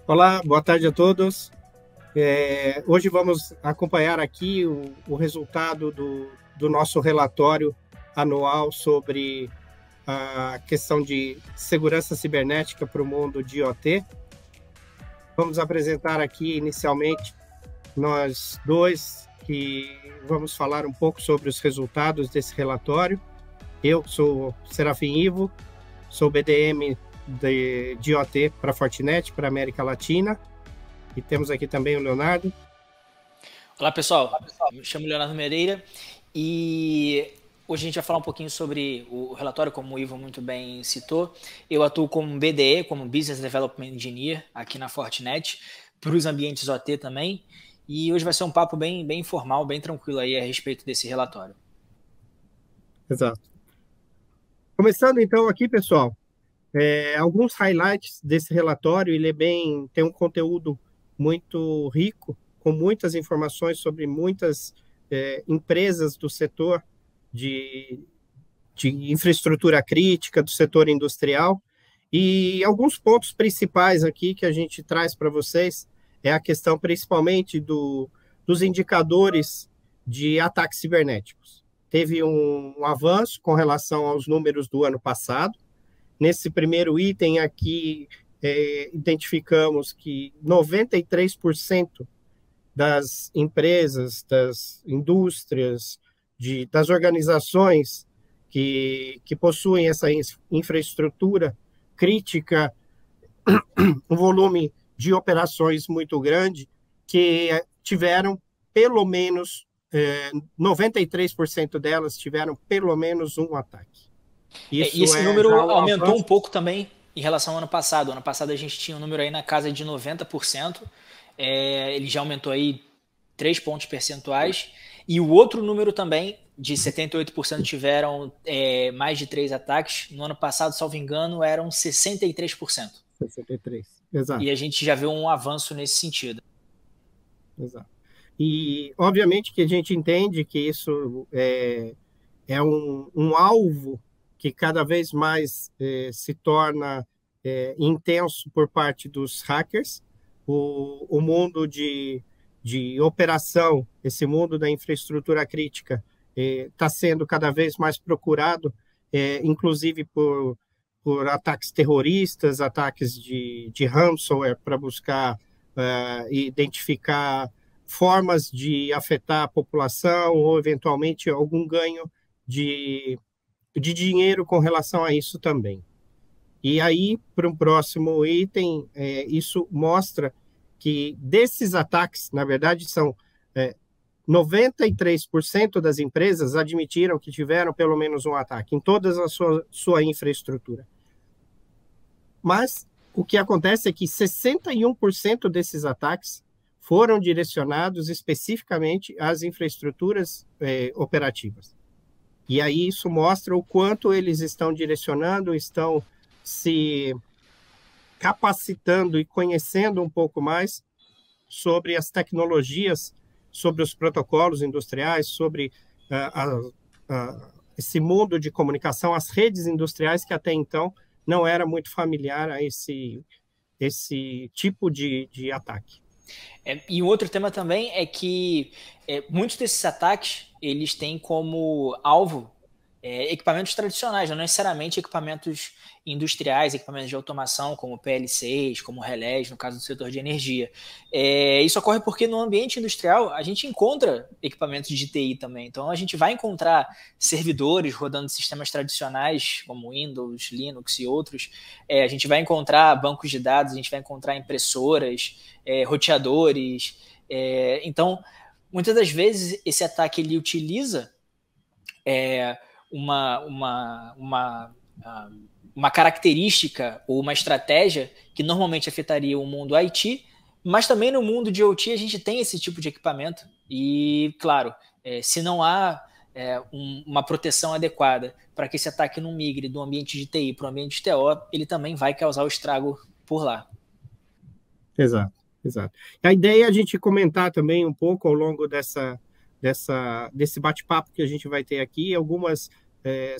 Olá, boa tarde a todos. Hoje vamos acompanhar aqui o resultado do nosso relatório anual sobre a questão de segurança cibernética para o mundo de IoT. Vamos apresentar aqui inicialmente nós dois que vamos falar um pouco sobre os resultados desse relatório. Eu sou Serafim Ivo, sou BDM de IoT para Fortinet, para a América Latina. E temos aqui também o Leonardo. Olá, pessoal. Me chamo Leonardo Mereira e hoje a gente vai falar um pouquinho sobre o relatório, como o Ivo muito bem citou. Eu atuo como BDE, como Business Development Engineer, aqui na Fortinet, para os ambientes OT também. E hoje vai ser um papo bem informal, bem tranquilo aí a respeito desse relatório. Exato. Começando então aqui, pessoal, alguns highlights desse relatório. Ele tem um conteúdo muito rico, com muitas informações sobre muitas empresas do setor de infraestrutura crítica, do setor industrial. E alguns pontos principais aqui que a gente traz para vocês é a questão principalmente dos indicadores de ataques cibernéticos. Teve um avanço com relação aos números do ano passado. Nesse primeiro item aqui, identificamos que 93% das empresas, das indústrias, das organizações que possuem essa infraestrutura crítica, um volume de operações muito grande, que tiveram pelo menos 93% delas tiveram pelo menos um ataque. E Isso esse é já número um aumentou um avanço. pouco também em relação ao ano passado. O ano passado a gente tinha um número aí na casa de 90%. Ele já aumentou aí 3 pontos percentuais. E o outro número também, de 78% tiveram mais de 3 ataques. No ano passado, salvo engano, eram 63%. 63, exato. E a gente já vê um avanço nesse sentido. Exato. E, obviamente, que a gente entende que isso é um alvo que cada vez mais se torna intenso por parte dos hackers. O mundo de operação, esse mundo da infraestrutura crítica, está sendo cada vez mais procurado, inclusive por ataques terroristas, ataques de ransomware, para buscar identificar formas de afetar a população ou, eventualmente, algum ganho de dinheiro com relação a isso também. E aí, para um próximo item, isso mostra que desses ataques, na verdade, são 93% das empresas admitiram que tiveram pelo menos um ataque em toda a sua infraestrutura. Mas o que acontece é que 61% desses ataques foram direcionados especificamente às infraestruturas operativas. E aí isso mostra o quanto eles estão direcionando, estão se capacitando e conhecendo um pouco mais sobre as tecnologias, sobre os protocolos industriais, sobre esse mundo de comunicação, as redes industriais, que até então não era muito familiar a esse tipo de ataque. E um outro tema também é que muitos desses ataques eles têm como alvo equipamentos tradicionais, não necessariamente equipamentos industriais, equipamentos de automação, como PLCs, como relés, no caso do setor de energia. Isso ocorre porque no ambiente industrial a gente encontra equipamentos de TI também. Então a gente vai encontrar servidores rodando sistemas tradicionais, como Windows, Linux e outros. A gente vai encontrar bancos de dados, a gente vai encontrar impressoras, roteadores. Então, muitas das vezes esse ataque ele utiliza uma característica ou uma estratégia que normalmente afetaria o mundo IT, mas também no mundo de OT a gente tem esse tipo de equipamento e, claro, se não há uma proteção adequada para que esse ataque não migre do ambiente de TI para o ambiente de TO, ele também vai causar o estrago por lá. Exato, exato. A ideia é a gente comentar também um pouco ao longo desse bate-papo que a gente vai ter aqui, algumas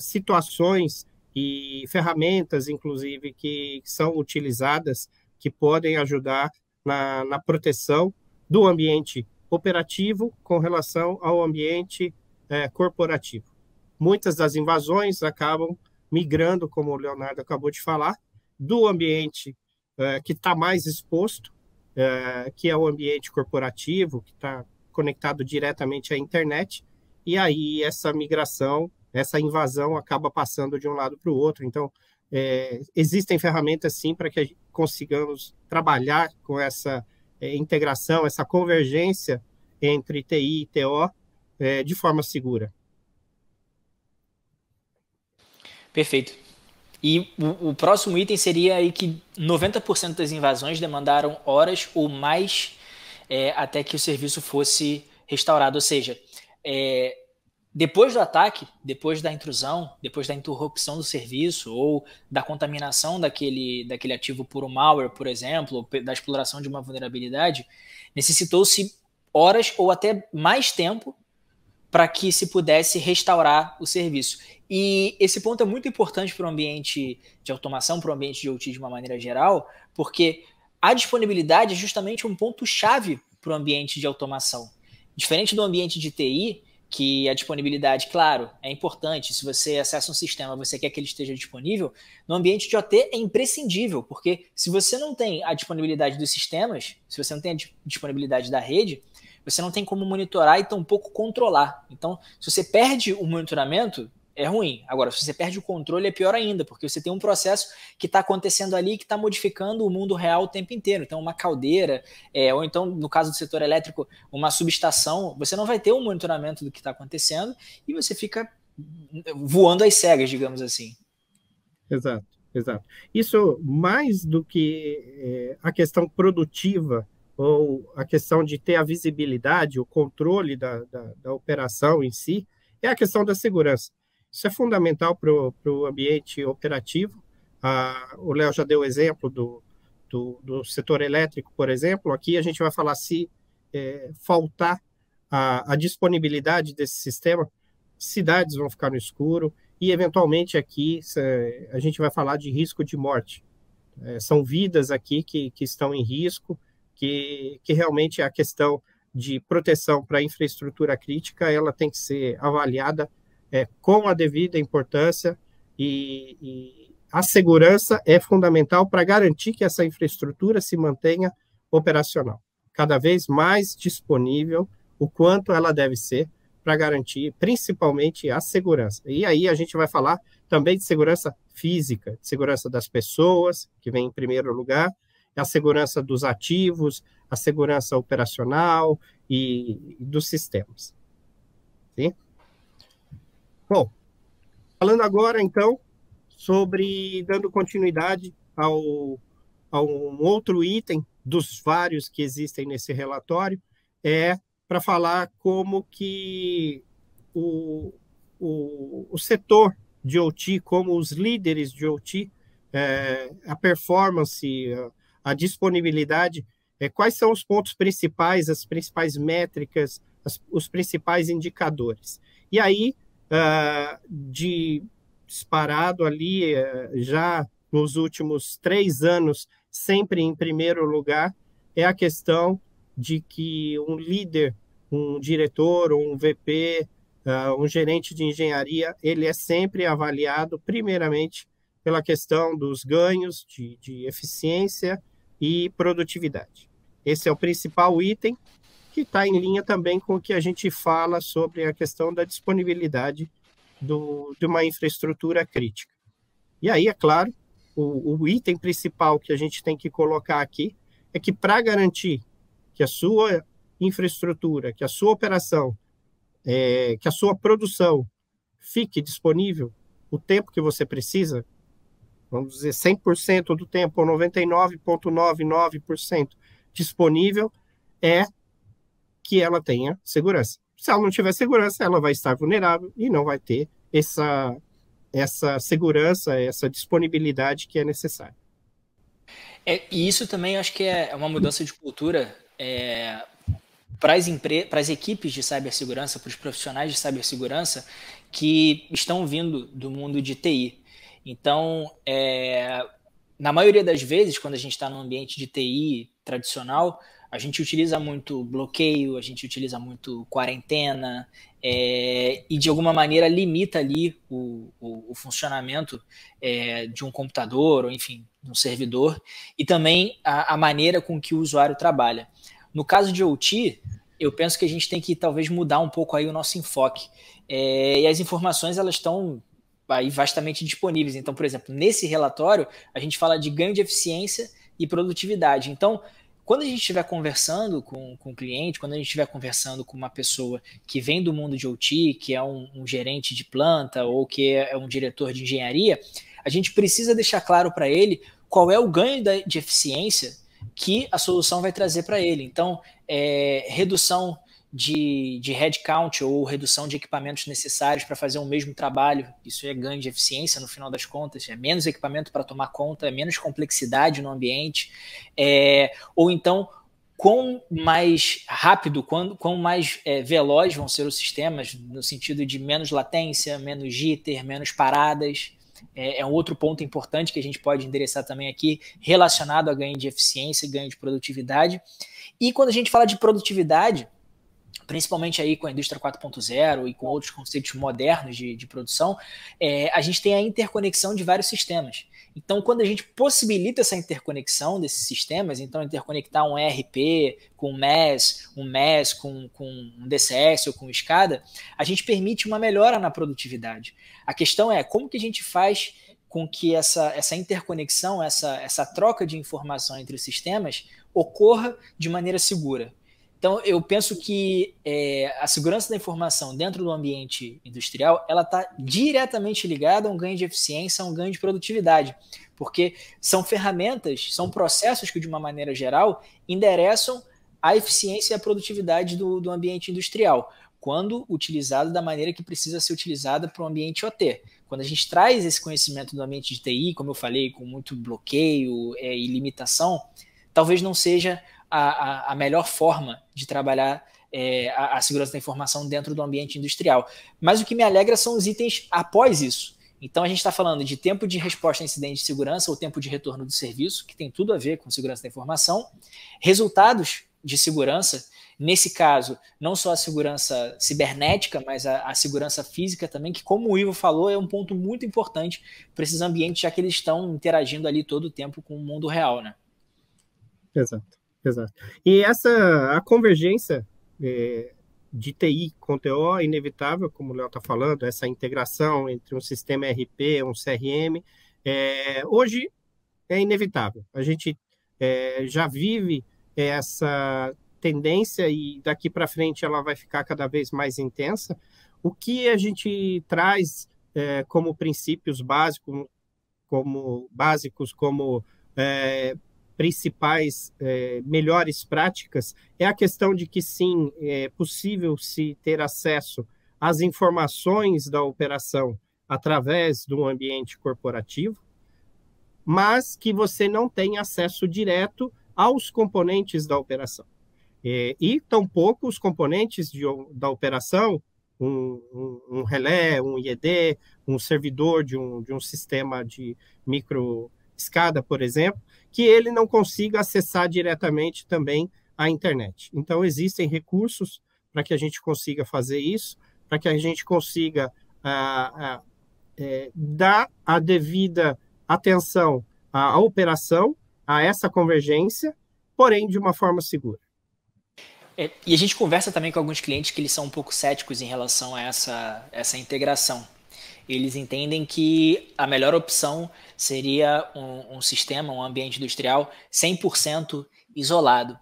situações e ferramentas, inclusive, que são utilizadas, que podem ajudar na proteção do ambiente operativo com relação ao ambiente corporativo. Muitas das invasões acabam migrando, como o Leonardo acabou de falar, do ambiente que está mais exposto, que é o ambiente corporativo, que está conectado diretamente à internet, e aí essa migração, essa invasão acaba passando de um lado para o outro. Então, existem ferramentas, sim, para que consigamos trabalhar com essa integração, essa convergência entre TI e TO de forma segura. Perfeito. E o próximo item seria aí que 90% das invasões demandaram horas ou mais até que o serviço fosse restaurado. Ou seja, depois do ataque, depois da intrusão, depois da interrupção do serviço ou da contaminação daquele ativo por um malware, por exemplo, ou da exploração de uma vulnerabilidade, necessitou-se horas ou até mais tempo para que se pudesse restaurar o serviço. E esse ponto é muito importante para o ambiente de automação, para o ambiente de OT de uma maneira geral, porque a disponibilidade é justamente um ponto-chave para o ambiente de automação. Diferente do ambiente de TI, que a disponibilidade, claro, é importante. Se você acessa um sistema, você quer que ele esteja disponível, no ambiente de OT é imprescindível, porque se você não tem a disponibilidade dos sistemas, se você não tem a disponibilidade da rede, você não tem como monitorar e tampouco controlar. Então, se você perde o monitoramento, é ruim. Agora, se você perde o controle, é pior ainda, porque você tem um processo que está acontecendo ali, que está modificando o mundo real o tempo inteiro. Então, uma caldeira, ou então, no caso do setor elétrico, uma subestação, você não vai ter um monitoramento do que está acontecendo e você fica voando às cegas, digamos assim. Exato, exato. Isso, mais do que a questão produtiva, ou a questão de ter a visibilidade, o controle da operação em si, é a questão da segurança. Isso é fundamental para o ambiente operativo. O Léo já deu o exemplo do setor elétrico, por exemplo. Aqui a gente vai falar se faltar a disponibilidade desse sistema, cidades vão ficar no escuro e, eventualmente, aqui a gente vai falar de risco de morte. São vidas aqui que estão em risco, que realmente a questão de proteção para a infraestrutura crítica ela tem que ser avaliada com a devida importância e a segurança é fundamental para garantir que essa infraestrutura se mantenha operacional, cada vez mais disponível, o quanto ela deve ser para garantir principalmente a segurança. E aí a gente vai falar também de segurança física, de segurança das pessoas, que vem em primeiro lugar, a segurança dos ativos, a segurança operacional e dos sistemas. Sim? Bom, falando agora, então, dando continuidade a um outro item dos vários que existem nesse relatório, para falar como que o setor de OT, como os líderes de OT, a performance, a disponibilidade, quais são os pontos principais, as principais métricas, os principais indicadores. E aí, disparado ali, já nos últimos 3 anos, sempre em primeiro lugar, é a questão de que um líder, um diretor, um VP, um gerente de engenharia, ele é sempre avaliado, primeiramente, pela questão dos ganhos de eficiência e produtividade. Esse é o principal item, que está em linha também com o que a gente fala sobre a questão da disponibilidade de uma infraestrutura crítica. E aí, é claro, o item principal que a gente tem que colocar aqui é que, para garantir que a sua infraestrutura, que a sua operação, que a sua produção fique disponível o tempo que você precisa, vamos dizer 100% do tempo, ou 99,99% disponível, que ela tenha segurança. Se ela não tiver segurança, ela vai estar vulnerável e não vai ter essa segurança, essa disponibilidade que é necessária. E isso também acho que é uma mudança de cultura para as equipes de cibersegurança, para os profissionais de cibersegurança que estão vindo do mundo de TI. Então, Na maioria das vezes, quando a gente está num ambiente de TI tradicional, a gente utiliza muito bloqueio, a gente utiliza muito quarentena, e de alguma maneira limita ali o funcionamento de um computador, ou enfim, de um servidor, e também a maneira com que o usuário trabalha. No caso de OT, eu penso que a gente tem que talvez mudar um pouco aí o nosso enfoque. E as informações, elas estão aí vastamente disponíveis. Então, por exemplo, nesse relatório, a gente fala de ganho de eficiência e produtividade. Então, quando a gente estiver conversando com o cliente, quando a gente estiver conversando com uma pessoa que vem do mundo de OT, que é um gerente de planta ou que é um diretor de engenharia, a gente precisa deixar claro para ele qual é o ganho de eficiência que a solução vai trazer para ele. Então, redução de headcount ou redução de equipamentos necessários para fazer o mesmo trabalho, isso é ganho de eficiência no final das contas, é menos equipamento para tomar conta, é menos complexidade no ambiente, ou então quão mais rápido, quão mais veloz vão ser os sistemas, no sentido de menos latência, menos jitter, menos paradas. É um outro ponto importante que a gente pode endereçar também aqui, relacionado a ganho de eficiência e ganho de produtividade. E quando a gente fala de produtividade, principalmente aí com a indústria 4.0 e com outros conceitos modernos de produção, a gente tem a interconexão de vários sistemas. Então, quando a gente possibilita essa interconexão desses sistemas, então interconectar um ERP com um MES com um DCS ou com um SCADA, a gente permite uma melhora na produtividade. A questão é como que a gente faz com que essa interconexão, essa troca de informação entre os sistemas ocorra de maneira segura. Então, eu penso que a segurança da informação dentro do ambiente industrial, ela está diretamente ligada a um ganho de eficiência, a um ganho de produtividade, porque são ferramentas, são processos que, de uma maneira geral, endereçam a eficiência e a produtividade do ambiente industrial, quando utilizado da maneira que precisa ser utilizada para o ambiente OT. Quando a gente traz esse conhecimento do ambiente de TI, como eu falei, com muito bloqueio e limitação, talvez não seja a melhor forma de trabalhar a segurança da informação dentro do ambiente industrial. Mas o que me alegra são os itens após isso. Então, a gente está falando de tempo de resposta a incidente de segurança ou tempo de retorno do serviço, que tem tudo a ver com segurança da informação, resultados de segurança, nesse caso, não só a segurança cibernética, mas a segurança física também, que, como o Ivo falou, é um ponto muito importante para esses ambientes, já que eles estão interagindo ali todo o tempo com o mundo real, né? Exato. Exato. E a convergência de TI com TO é inevitável, como o Léo está falando, essa integração entre um sistema ERP, um CRM, hoje é inevitável. A gente já vive essa tendência e daqui para frente ela vai ficar cada vez mais intensa. O que a gente traz como princípios básicos, como principais melhores práticas é a questão de que sim, é possível se ter acesso às informações da operação através do ambiente corporativo, mas que você não tem acesso direto aos componentes da operação. E tampouco os componentes da operação, um relé, um IED, um servidor de um sistema de micro SCADA, por exemplo, que ele não consiga acessar diretamente também a internet. Então, existem recursos para que a gente consiga fazer isso, para que a gente consiga dar a devida atenção à operação, a essa convergência, porém de uma forma segura. E a gente conversa também com alguns clientes que eles são um pouco céticos em relação a essa integração. Eles entendem que a melhor opção seria um sistema, um ambiente industrial 100% isolado.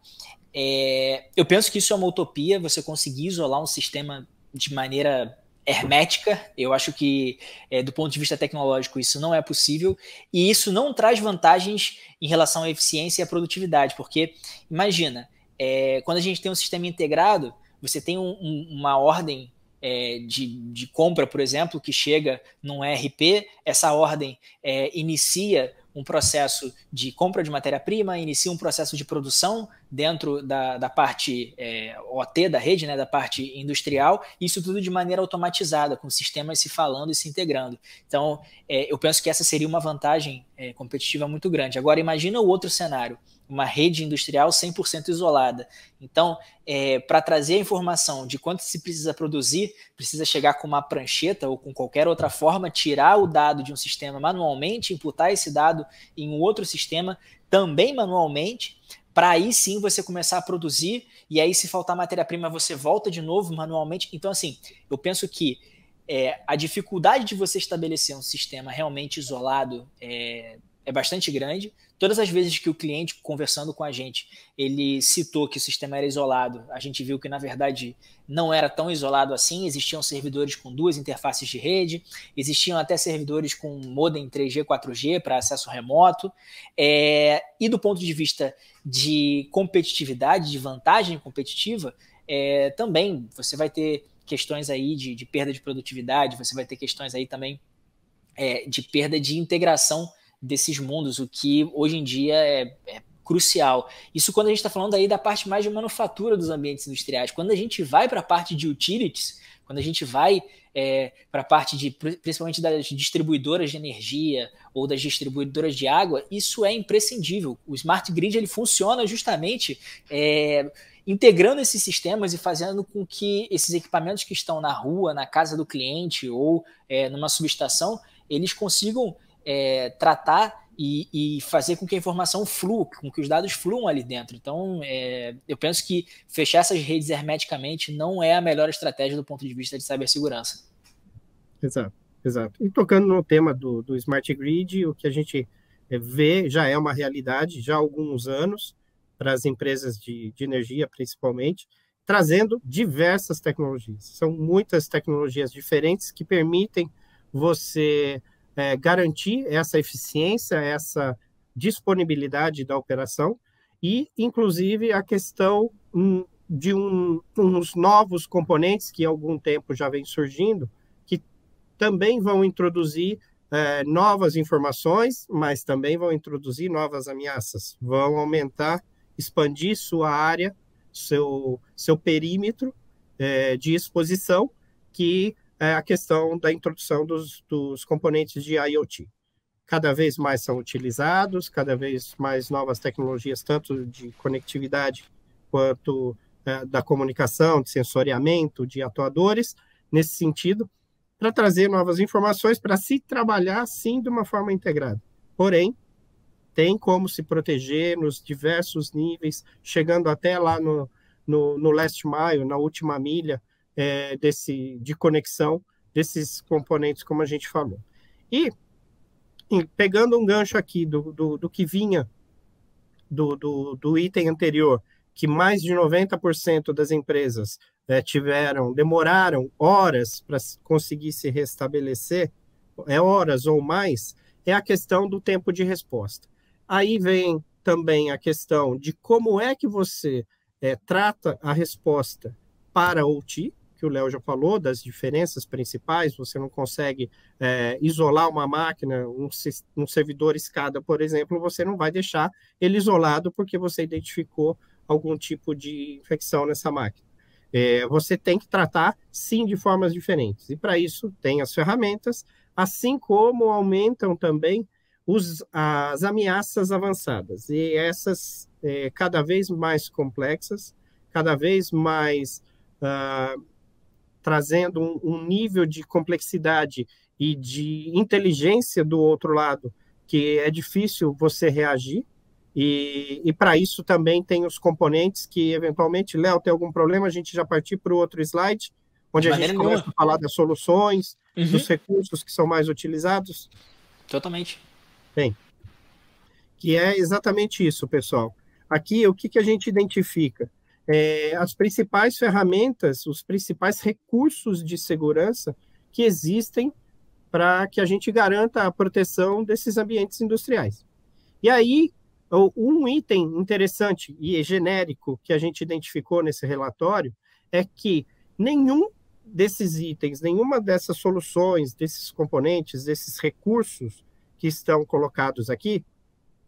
Eu penso que isso é uma utopia, você conseguir isolar um sistema de maneira hermética. Eu acho que, do ponto de vista tecnológico, isso não é possível, e isso não traz vantagens em relação à eficiência e à produtividade, porque, imagina, quando a gente tem um sistema integrado, você tem uma ordem de compra, por exemplo, que chega num ERP, essa ordem inicia um processo de compra de matéria-prima, inicia um processo de produção dentro da parte OT da rede, né, da parte industrial, isso tudo de maneira automatizada, com sistemas se falando e se integrando. Então, eu penso que essa seria uma vantagem competitiva muito grande. Agora, imagina o outro cenário, uma rede industrial 100% isolada. Então, para trazer a informação de quanto se precisa produzir, precisa chegar com uma prancheta ou com qualquer outra forma, tirar o dado de um sistema manualmente, imputar esse dado em um outro sistema, também manualmente, para aí sim você começar a produzir, e aí se faltar matéria-prima você volta de novo manualmente. Então, assim, eu penso que a dificuldade de você estabelecer um sistema realmente isolado é bastante grande. Todas as vezes que o cliente, conversando com a gente, ele citou que o sistema era isolado, a gente viu que, na verdade, não era tão isolado assim. Existiam servidores com 2 interfaces de rede, existiam até servidores com modem 3G, 4G para acesso remoto. E do ponto de vista de competitividade, de vantagem competitiva, também você vai ter questões aí de perda de produtividade, você vai ter questões aí também de perda de integração desses mundos, o que hoje em dia é crucial. Isso quando a gente está falando aí da parte mais de manufatura dos ambientes industriais. Quando a gente vai para a parte de utilities, quando a gente vai para a parte principalmente das distribuidoras de energia ou das distribuidoras de água, isso é imprescindível. O Smart Grid ele funciona justamente integrando esses sistemas e fazendo com que esses equipamentos que estão na rua, na casa do cliente ou numa subestação, eles consigam tratar e fazer com que a informação flua, com que os dados fluam ali dentro. Então, eu penso que fechar essas redes hermeticamente não é a melhor estratégia do ponto de vista de cibersegurança. Exato, exato. E tocando no tema do Smart Grid, o que a gente vê já é uma realidade já há alguns anos para as empresas de energia, principalmente, trazendo diversas tecnologias. São muitas tecnologias diferentes que permitem você garantir essa eficiência, essa disponibilidade da operação e, inclusive, a questão de uns novos componentes que há algum tempo já vem surgindo, que também vão introduzir novas informações, mas também vão introduzir novas ameaças, vão aumentar, expandir sua área, seu perímetro de exposição, que é a questão da introdução dos componentes de IoT. Cada vez mais são utilizados, cada vez mais novas tecnologias, tanto de conectividade quanto da comunicação, de sensoriamento, de atuadores, nesse sentido, para trazer novas informações, para se trabalhar, sim, de uma forma integrada. Porém, tem como se proteger nos diversos níveis, chegando até lá no last mile, na última milha, de conexão desses componentes, como a gente falou. E pegando um gancho aqui do que vinha do item anterior, que mais de 90% das empresas demoraram horas para conseguir se restabelecer, horas ou mais, é a questão do tempo de resposta. Aí vem também a questão de como é que você trata a resposta para OT, que o Léo já falou, das diferenças principais. Você não consegue isolar uma máquina, um servidor SCADA, por exemplo, você não vai deixar ele isolado porque você identificou algum tipo de infecção nessa máquina. Você tem que tratar, sim, de formas diferentes. E para isso tem as ferramentas, assim como aumentam também as ameaças avançadas. E essas cada vez mais complexas, cada vez mais trazendo um nível de complexidade e de inteligência do outro lado que é difícil você reagir. E para isso também tem os componentes que, eventualmente, Léo, tem algum problema, a gente já partir para o outro slide, onde a gente começa a falar das soluções, dos recursos que são mais utilizados. Totalmente. Bem, que é exatamente isso, pessoal. Aqui, o que a gente identifica? As principais ferramentas, os principais recursos de segurança que existem para que a gente garanta a proteção desses ambientes industriais. E aí, um item interessante e genérico que a gente identificou nesse relatório é que nenhum desses itens, nenhuma dessas soluções, desses componentes, desses recursos que estão colocados aqui,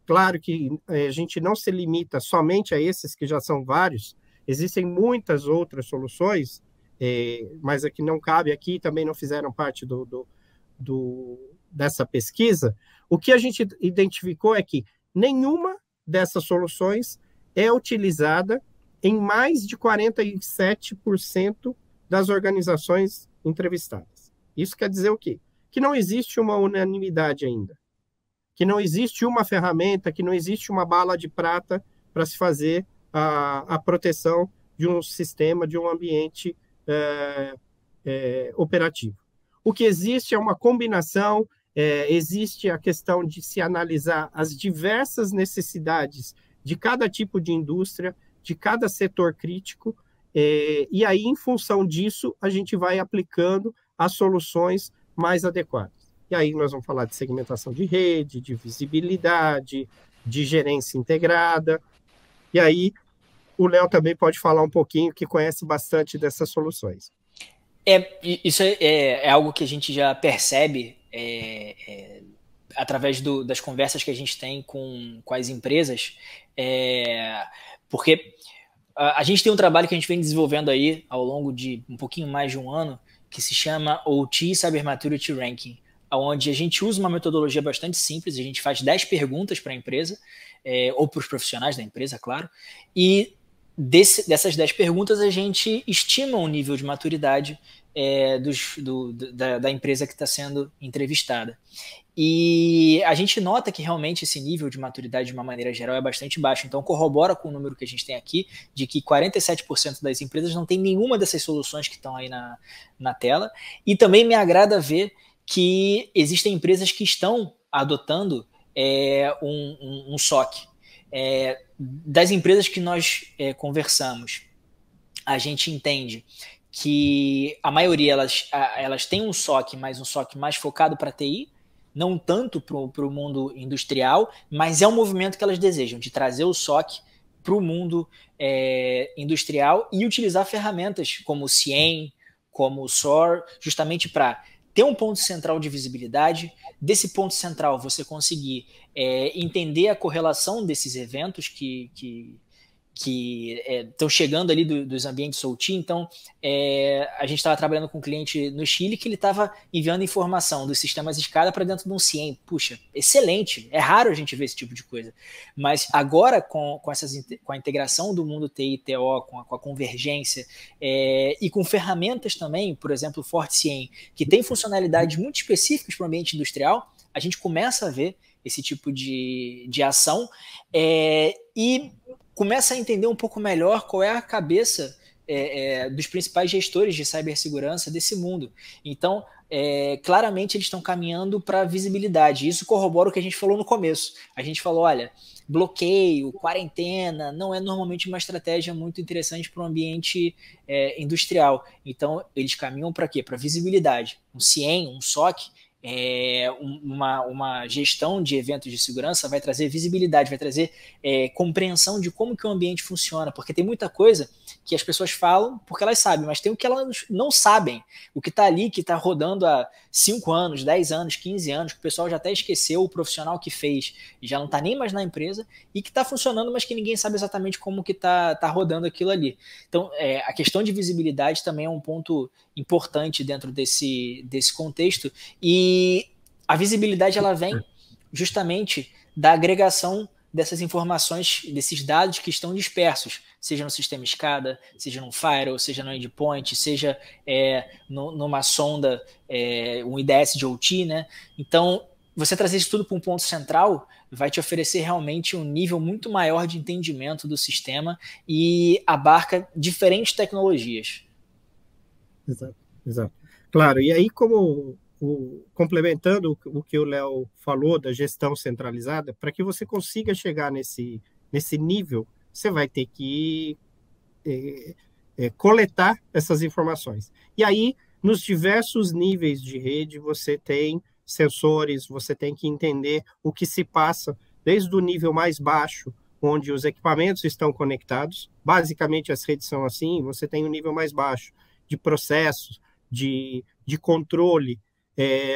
Claro que a gente não se limita somente a esses, que já são vários, existem muitas outras soluções, mas aqui não cabe aqui, também não fizeram parte dessa pesquisa. O que a gente identificou é que nenhuma dessas soluções é utilizada em mais de 47% das organizações entrevistadas. Isso quer dizer o quê? Que não existe uma unanimidade ainda, que não existe uma ferramenta, que não existe uma bala de prata para se fazer a proteção de um sistema, de um ambiente operativo. O que existe é uma combinação, existe a questão de se analisar as diversas necessidades de cada tipo de indústria, de cada setor crítico, e aí, em função disso, a gente vai aplicando as soluções mais adequadas. E aí nós vamos falar de segmentação de rede, de visibilidade, de gerência integrada, e aí o Léo também pode falar um pouquinho, que conhece bastante dessas soluções. Isso é algo que a gente já percebe através das conversas que a gente tem com as empresas, porque a gente tem um trabalho que a gente vem desenvolvendo aí ao longo de um pouquinho mais de um ano, que se chama OT Cyber Maturity Ranking, onde a gente usa uma metodologia bastante simples, a gente faz 10 perguntas para a empresa, ou para os profissionais da empresa, claro, e dessas 10 perguntas a gente estima o nível de maturidade da empresa que está sendo entrevistada. E a gente nota que realmente esse nível de maturidade, de uma maneira geral, é bastante baixo. Então, corrobora com o número que a gente tem aqui, de que 47% das empresas não tem nenhuma dessas soluções que estão aí na tela. E também me agrada ver que existem empresas que estão adotando um SOC. Das empresas que nós conversamos, a gente entende que a maioria elas têm um SOC, mas um SOC mais focado para TI, não tanto para o mundo industrial, mas é um movimento que elas desejam, de trazer o SOC para o mundo industrial e utilizar ferramentas como o CIEM, como o SOAR, justamente para ter um ponto central de visibilidade. Desse ponto central você conseguir entender a correlação desses eventos que estão chegando ali dos ambientes OT. Então, a gente estava trabalhando com um cliente no Chile que ele estava enviando informação dos sistemas de escada para dentro de um CIEM. Puxa, excelente, é raro a gente ver esse tipo de coisa. Mas agora, com a integração do mundo TI e TO, com a convergência, e com ferramentas também, por exemplo, o FortiCIEM, que tem funcionalidades muito específicas para o ambiente industrial, a gente começa a ver esse tipo de ação e começa a entender um pouco melhor qual é a cabeça dos principais gestores de cibersegurança desse mundo. Então, claramente eles estão caminhando para visibilidade. Isso corrobora o que a gente falou no começo. A gente falou, olha, bloqueio, quarentena, não é normalmente uma estratégia muito interessante para o ambiente industrial. Então, eles caminham para quê? Para visibilidade. Um CIEM, um SOC, uma gestão de eventos de segurança vai trazer visibilidade, vai trazer compreensão de como que o ambiente funciona, porque tem muita coisa que as pessoas falam porque elas sabem, mas tem o que elas não sabem, o que está ali, que está rodando há 5 anos, 10 anos, 15 anos, que o pessoal já até esqueceu, o profissional que fez e já não está nem mais na empresa, e que está funcionando, mas que ninguém sabe exatamente como que está rodando aquilo ali. Então, a questão de visibilidade também é um ponto importante dentro desse contexto, e a visibilidade ela vem justamente da agregação dessas informações, desses dados que estão dispersos, seja no sistema SCADA, seja no firewall, seja no endpoint, seja numa sonda, um IDS de OT, né? Então, você trazer isso tudo para um ponto central vai te oferecer realmente um nível muito maior de entendimento do sistema e abarca diferentes tecnologias. Exato. Claro, e aí complementando o que o Léo falou da gestão centralizada, para que você consiga chegar nesse nível, você vai ter que coletar essas informações. E aí, nos diversos níveis de rede, você tem sensores, você tem que entender o que se passa desde o nível mais baixo, onde os equipamentos estão conectados. Basicamente, as redes são assim, você tem um nível mais baixo de processos, de controle,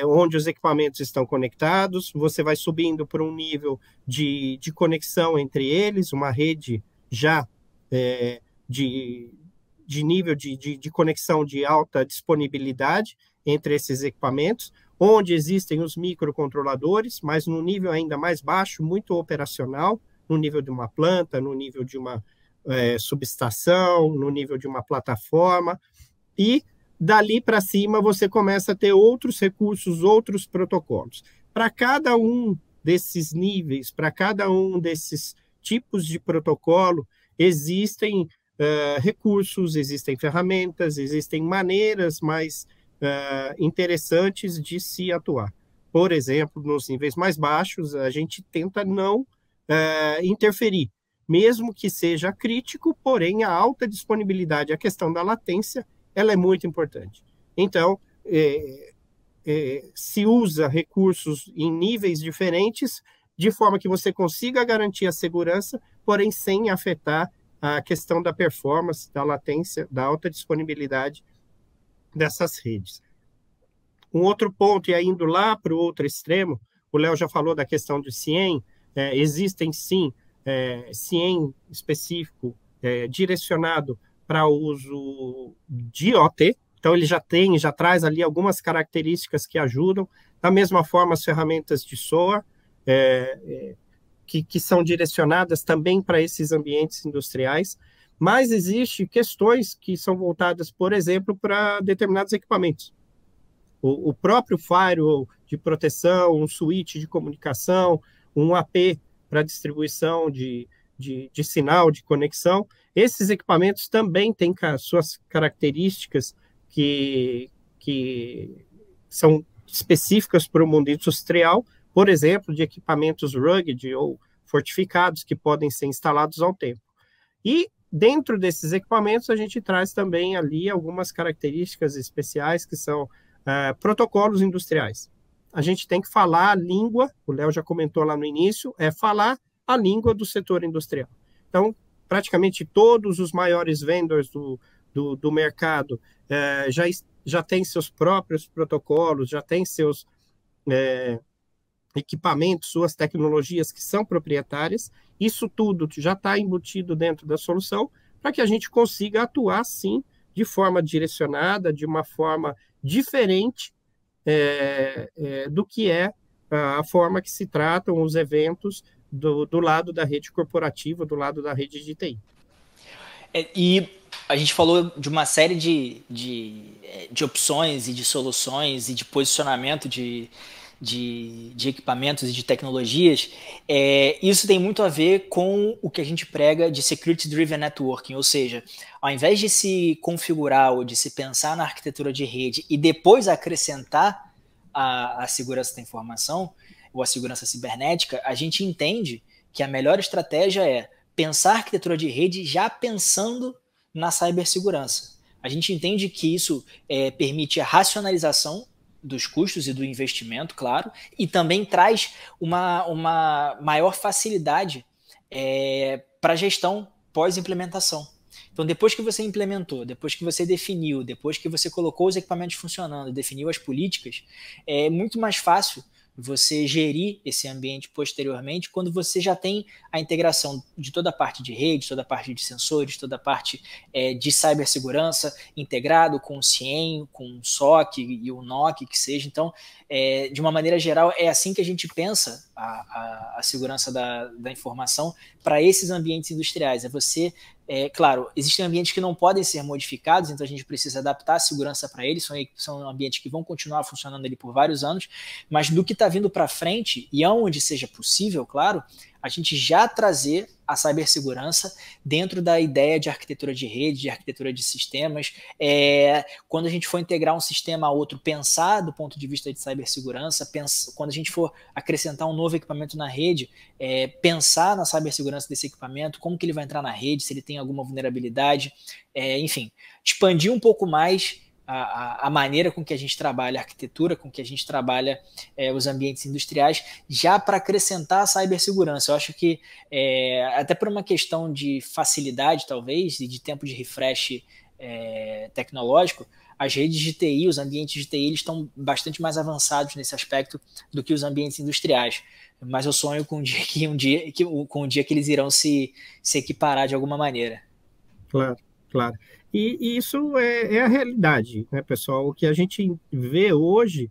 onde os equipamentos estão conectados, você vai subindo para um nível de conexão entre eles, uma rede já de nível de conexão de alta disponibilidade entre esses equipamentos, onde existem os microcontroladores, mas no nível ainda mais baixo, muito operacional, no nível de uma planta, no nível de uma subestação, no nível de uma plataforma, e dali para cima você começa a ter outros recursos, outros protocolos. Para cada um desses níveis, para cada um desses tipos de protocolo, existem recursos, existem ferramentas, existem maneiras mais interessantes de se atuar. Por exemplo, nos níveis mais baixos, a gente tenta não interferir, mesmo que seja crítico, porém a alta disponibilidade, a questão da latência, ela é muito importante. Então, se usa recursos em níveis diferentes, de forma que você consiga garantir a segurança, porém sem afetar a questão da performance, da latência, da alta disponibilidade dessas redes. Um outro ponto, e aí indo lá para o outro extremo, o Léo já falou da questão do CIEM, existem sim CIEM específico direcionado para uso de OT, então ele já traz ali algumas características que ajudam, da mesma forma as ferramentas de SOA, que são direcionadas também para esses ambientes industriais, mas existem questões que são voltadas, por exemplo, para determinados equipamentos. O próprio firewall de proteção, um switch de comunicação, um AP para distribuição de sinal, de conexão, esses equipamentos também têm suas características que são específicas para o mundo industrial, por exemplo, de equipamentos rugged ou fortificados que podem ser instalados ao tempo. E dentro desses equipamentos a gente traz também ali algumas características especiais que são protocolos industriais. A gente tem que falar a língua, o Léo já comentou lá no início, falar a língua do setor industrial. Então, praticamente todos os maiores vendors do mercado já têm seus próprios protocolos, já têm seus equipamentos, suas tecnologias que são proprietárias. Isso tudo já está embutido dentro da solução para que a gente consiga atuar, sim, de forma direcionada, de uma forma diferente do que a forma que se tratam os eventos do lado da rede corporativa, do lado da rede de TI. E a gente falou de uma série de opções e de soluções e de posicionamento de equipamentos e de tecnologias. Isso tem muito a ver com o que a gente prega de Security Driven Networking, ou seja, ao invés de se configurar ou de se pensar na arquitetura de rede e depois acrescentar a segurança da informação ou a segurança cibernética, a gente entende que a melhor estratégia é pensar a arquitetura de rede já pensando na cibersegurança. A gente entende que isso permite a racionalização dos custos e do investimento, claro, e também traz uma maior facilidade para a gestão pós-implementação. Então, depois que você implementou, depois que você definiu, depois que você colocou os equipamentos funcionando, definiu as políticas, é muito mais fácil você gerir esse ambiente posteriormente quando você já tem a integração de toda a parte de rede, toda a parte de sensores, toda a parte de cibersegurança integrado com o CIEM, com o SOC e o NOC, que seja. Então, de uma maneira geral, é assim que a gente pensa a segurança da informação para esses ambientes industriais. Claro, existem ambientes que não podem ser modificados, então a gente precisa adaptar a segurança para eles, são ambientes que vão continuar funcionando ali por vários anos, mas do que está vindo para frente, e aonde seja possível, claro, a gente já trazer a cibersegurança dentro da ideia de arquitetura de rede, de arquitetura de sistemas. Quando a gente for integrar um sistema a outro, pensar do ponto de vista de cibersegurança, quando a gente for acrescentar um novo equipamento na rede, pensar na cibersegurança desse equipamento, como que ele vai entrar na rede, se ele tem alguma vulnerabilidade, enfim, expandir um pouco mais a maneira com que a gente trabalha a arquitetura, com que a gente trabalha os ambientes industriais, já para acrescentar a cibersegurança. Eu acho que, até por uma questão de facilidade, talvez, e de tempo de refresh tecnológico, as redes de TI, os ambientes de TI, eles estão bastante mais avançados nesse aspecto do que os ambientes industriais. Mas eu sonho com um dia que eles irão se equiparar de alguma maneira. Claro, claro. E isso é a realidade, né, pessoal? O que a gente vê hoje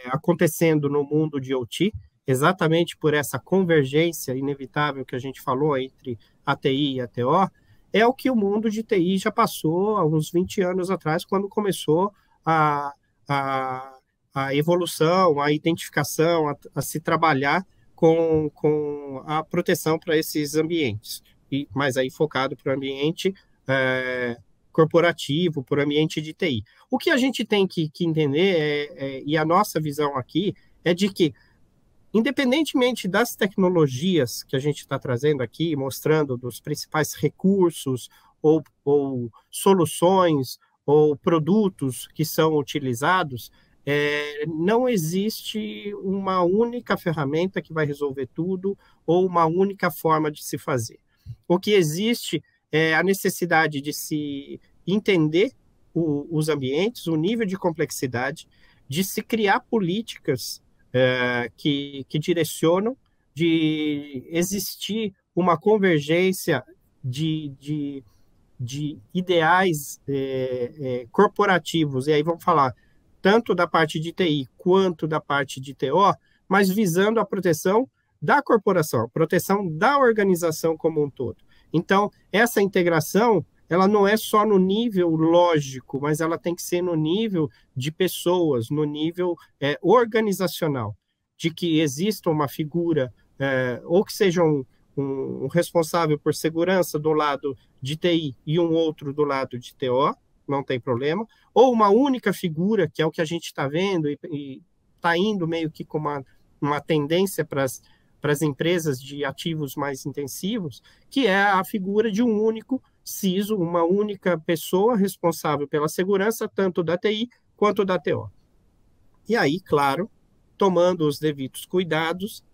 acontecendo no mundo de OT, exatamente por essa convergência inevitável que a gente falou entre a TI e a TO, é o que o mundo de TI já passou há uns 20 anos atrás, quando começou a, a, a evolução, a identificação, a se trabalhar com a proteção para esses ambientes, mas aí focado para o ambiente corporativo, para o ambiente de TI. O que a gente tem que entender, e a nossa visão aqui, é de que, independentemente das tecnologias que a gente está trazendo aqui, mostrando dos principais recursos ou soluções ou produtos que são utilizados, não existe uma única ferramenta que vai resolver tudo ou uma única forma de se fazer. O que existe é a necessidade de se entender os ambientes, o nível de complexidade, de se criar políticas que direcionam, de existir uma convergência de ideais corporativos, e aí vamos falar tanto da parte de TI quanto da parte de TO, mas visando a proteção da corporação, a proteção da organização como um todo. Então, essa integração, ela não é só no nível lógico, mas ela tem que ser no nível de pessoas, no nível organizacional, de que exista uma figura, ou que seja um responsável por segurança do lado de TI e um outro do lado de TO, não tem problema, ou uma única figura, que é o que a gente está vendo e está indo meio que com uma tendência para as empresas de ativos mais intensivos, que é a figura de um único CISO, uma única pessoa responsável pela segurança, tanto da TI quanto da TO. E aí, claro, tomando os devidos cuidados,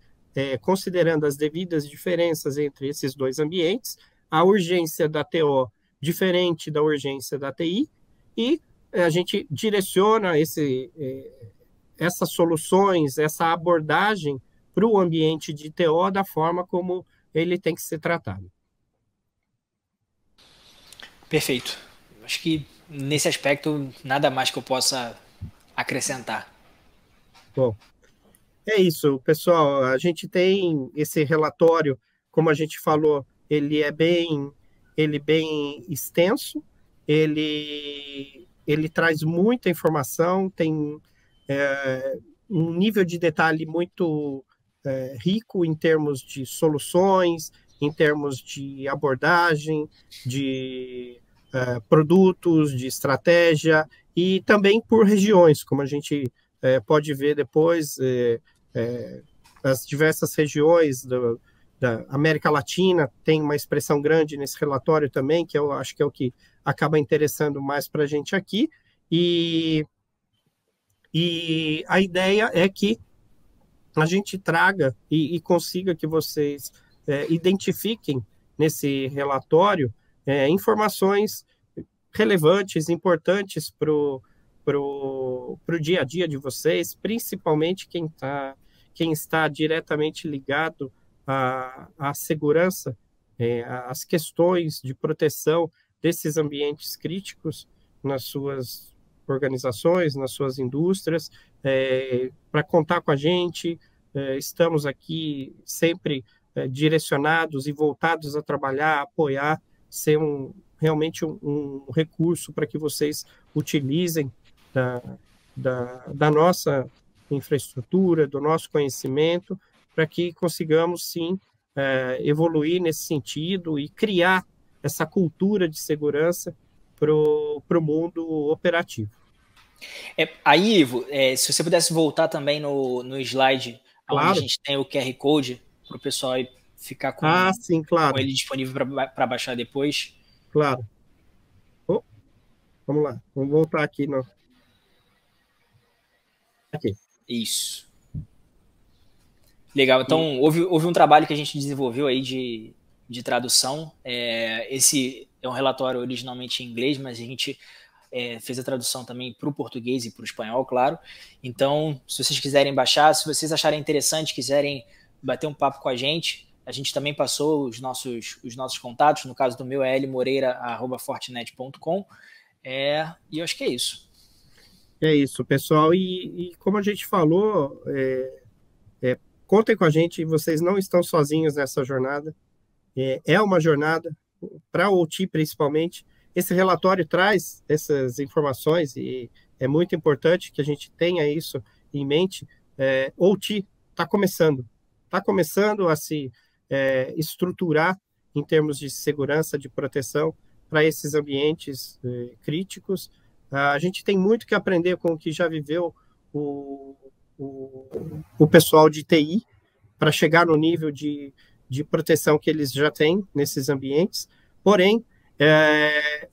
considerando as devidas diferenças entre esses dois ambientes, a urgência da TO diferente da urgência da TI, e a gente direciona essas soluções, essa abordagem para o ambiente de TO da forma como ele tem que ser tratado. Perfeito. Acho que nesse aspecto nada mais que eu possa acrescentar. Bom, é isso, pessoal. A gente tem esse relatório, como a gente falou, ele bem extenso, ele traz muita informação, tem um nível de detalhe muito rico em termos de soluções, em termos de abordagem, de produtos, de estratégia, e também por regiões, como a gente pode ver depois, as diversas regiões da América Latina tem uma expressão grande nesse relatório também, que eu acho que é o que acaba interessando mais para a gente aqui, e a ideia é que a gente traga e consiga que vocês identifiquem nesse relatório informações relevantes, importantes para o dia a dia de vocês, principalmente quem está diretamente ligado à segurança, às questões de proteção desses ambientes críticos nas suas organizações, nas suas indústrias, para contar com a gente. Estamos aqui sempre direcionados e voltados a trabalhar, a apoiar, ser realmente um recurso para que vocês utilizem da nossa infraestrutura, do nosso conhecimento, para que consigamos, sim, evoluir nesse sentido e criar essa cultura de segurança para o mundo operativo. Aí, Ivo, se você pudesse voltar também no slide, claro, onde a gente tem o QR Code, para o pessoal ficar com, sim, claro, com ele disponível para baixar depois. Claro. Vamos lá, vamos voltar aqui. Aqui. Isso. Legal, então houve um trabalho que a gente desenvolveu aí de tradução. Esse é um relatório originalmente em inglês, mas a gente fez a tradução também para o português e para o espanhol, claro. Então, se vocês quiserem baixar, se vocês acharem interessante, quiserem bater um papo com a gente também passou os nossos contatos. No caso do meu é lmoreira@fortinet.com. E eu acho que é isso. É isso, pessoal. E como a gente falou, contem com a gente, vocês não estão sozinhos nessa jornada. É uma jornada, para a OT principalmente. Esse relatório traz essas informações e é muito importante que a gente tenha isso em mente. OT está começando a se estruturar em termos de segurança, de proteção para esses ambientes críticos. A gente tem muito que aprender com o que já viveu o pessoal de TI para chegar no nível de proteção que eles já têm nesses ambientes. Porém,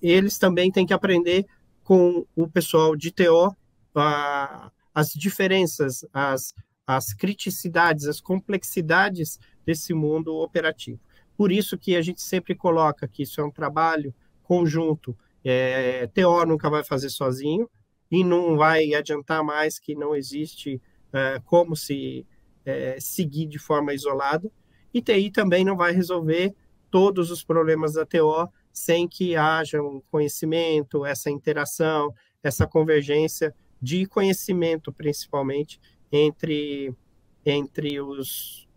eles também têm que aprender com o pessoal de TO as diferenças, as criticidades, as complexidades desse mundo operativo. Por isso que a gente sempre coloca que isso é um trabalho conjunto. TO nunca vai fazer sozinho e não vai adiantar mais, que não existe como se seguir de forma isolada. E TI também não vai resolver todos os problemas da TO sem que haja um conhecimento, essa interação, essa convergência de conhecimento, principalmente, entre os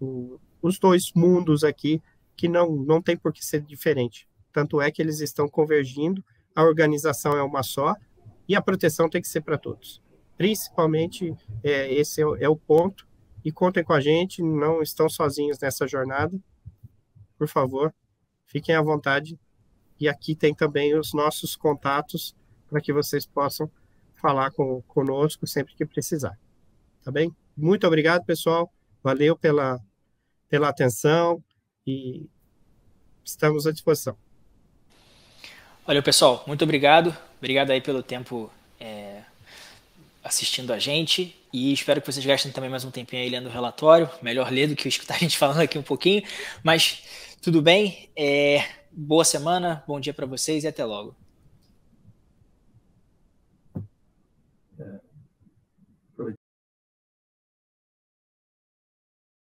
dois mundos aqui, que não tem por que ser diferente. Tanto é que eles estão convergindo, a organização é uma só, e a proteção tem que ser para todos. Principalmente, esse é o ponto. E contem com a gente, não estão sozinhos nessa jornada. Por favor, fiquem à vontade. E aqui tem também os nossos contatos para que vocês possam falar conosco sempre que precisar. Tá bem? Muito obrigado, pessoal. Valeu pela atenção e estamos à disposição. Valeu, pessoal. Muito obrigado. Obrigado aí pelo tempo assistindo a gente, e espero que vocês gastem também mais um tempinho aí lendo o relatório. Melhor ler do que escutar a gente falando aqui um pouquinho, mas tudo bem. Boa semana, bom dia para vocês e até logo.